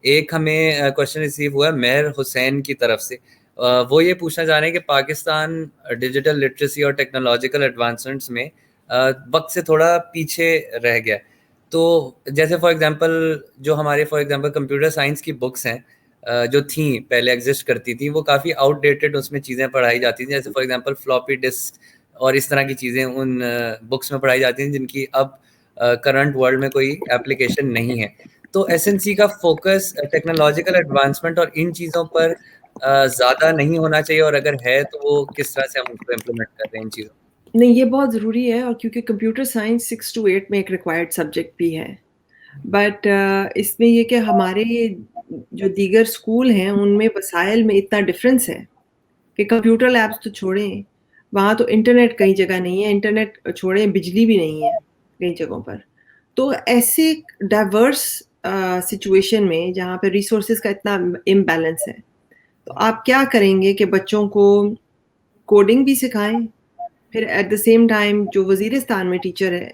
ایک ہمیں question receive ہوا ہے مہر حسین کی طرف سے. وہ یہ پوچھنا چاہ رہے ہیں کہ پاکستان ڈیجیٹل لٹریسی اور ٹیکنالوجیکل ایڈوانسمنٹس میں وقت سے تھوڑا پیچھے رہ گیا. تو جیسے فار ایگزامپل جو ہمارے فار ایگزامپل کمپیوٹر سائنس کی بکس ہیں جو تھیں پہلے ایگزسٹ کرتی تھیں، وہ کافی آؤٹ ڈیٹڈ اس میں چیزیں پڑھائی جاتی تھیں. جیسے فار ایگزامپل فلاپی ڈسک اور اس طرح کی چیزیں ان بکس میں پڑھائی جاتی ہیں جن کی اب کرنٹ ورلڈ میں کوئی اپلیکیشن نہیں ہے. تو ایس این سی کا فوکس ٹیکنالوجیکل ایڈوانسمنٹ اور ان چیزوں پر زیادہ نہیں ہونا چاہیے، اور اگر ہے تو وہ کس طرح سے ہم اس کو امپلیمنٹ کر رہے ہیں ان چیزوں؟ نہیں، یہ بہت ضروری ہے، اور کیونکہ کمپیوٹر سائنس 6 to 8 میں ایک ریکوائرڈ سبجیکٹ بھی ہے. بٹ اس میں یہ کہ ہمارے جو دیگر اسکول ہیں ان میں وسائل میں اتنا ڈفرینس ہے کہ کمپیوٹر لیبس تو چھوڑیں، وہاں تو انٹرنیٹ کئی جگہ نہیں ہے، انٹرنیٹ چھوڑیں بجلی بھی نہیں ہے کئی جگہوں پر. تو ایسے ڈائیورس سچویشن میں جہاں پہ ریسورسز کا اتنا امبیلنس ہے، تو آپ کیا کریں گے کہ بچوں کو کوڈنگ بھی سکھائیں، پھر ایٹ دا سیم ٹائم جو وزیرستان میں ٹیچر ہے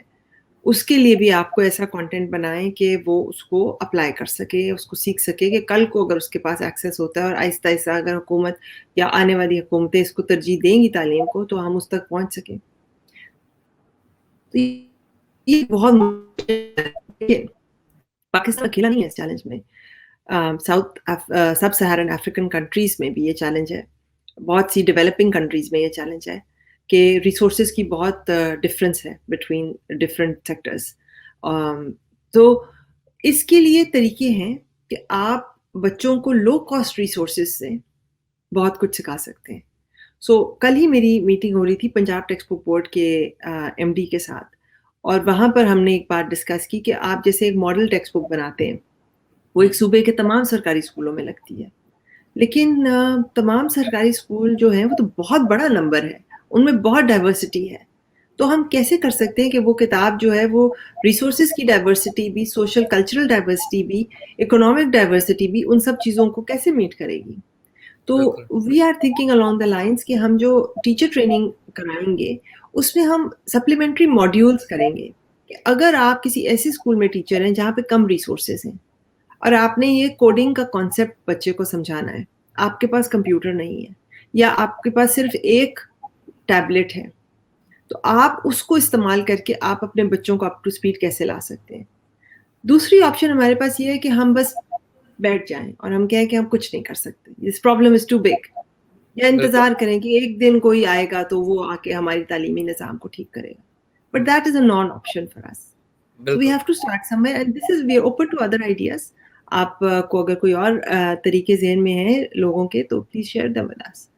اس کے لیے بھی آپ کو ایسا کانٹینٹ بنائیں کہ وہ اس کو اپلائی کر سکے، اس کو سیکھ سکے، کہ کل کو اگر اس کے پاس ایکسیس ہوتا ہے اور آہستہ آہستہ اگر حکومت یا آنے والی حکومتیں اس کو ترجیح دیں گی تعلیم کو، تو ہم اس تک پہنچ سکیں. تو یہ بہت پاکستان اکیلا نہیں ہے اس چیلنج میں، سب سہارن افریقن کنٹریز میں بھی یہ چیلنج ہے، بہت سی ڈیولپنگ کنٹریز میں یہ چیلنج ہے کہ ریسورسز کی بہت ڈفرینس ہے بٹوین ڈفرینٹ سیکٹرز. تو اس کے لیے طریقے ہیں کہ آپ بچوں کو لو کاسٹ ریسورسز سے بہت کچھ سکھا سکتے ہیں. کل ہی میری میٹنگ ہو رہی تھی پنجاب ٹیکسٹ بک بورڈ کے ایم ڈی کے ساتھ، اور وہاں پر ہم نے ایک بات ڈسکس کی کہ آپ جیسے ایک ماڈل ٹیکسٹ بک بناتے ہیں، وہ ایک صوبے کے تمام سرکاری اسکولوں میں لگتی ہے، لیکن تمام سرکاری اسکول جو ہیں وہ تو بہت بڑا نمبر ہے، ان میں بہت ڈائیورسٹی ہے. تو ہم کیسے کر سکتے ہیں کہ وہ کتاب جو ہے وہ ریسورسز کی ڈائیورسٹی بھی، سوشل کلچرل ڈائیورسٹی بھی، اکنامک ڈائیورسٹی بھی، ان سب چیزوں کو کیسے میٹ کرے گی؟ تو we are thinking along the lines کہ ہم جو ٹیچر ٹریننگ کرائیں گے اس میں ہم سپلیمنٹری ماڈیولس کریں گے، کہ اگر آپ کسی ایسے اسکول میں ٹیچر ہیں جہاں پہ کم ریسورسز ہیں اور آپ نے یہ کوڈنگ کا کانسیپٹ بچے کو سمجھانا ہے، آپ کے پاس کمپیوٹر نہیں ہے یا آپ کے پاس صرف ایک ٹیبلٹ ہے، تو آپ اس کو استعمال کر کے آپ اپنے بچوں کو اپ ٹو اسپیڈ کیسے لا سکتے ہیں. دوسری آپشن ہمارے پاس یہ ہے کہ ہم بس بیٹھ جائیں اور ہم کہیں کہ ہم کچھ نہیں کر سکتے، this problem is too big, یا انتظار کریں کہ ایک دن کوئی آئے گا تو وہ آ کے ہماری تعلیمی نظام کو ٹھیک کرے گا. But that is a non option for us. So we have to start somewhere, and this is we are open to other ideas. آپ کو اگر کوئی اور طریقے ذہن میں ہیں لوگوں کے تو please share them with us.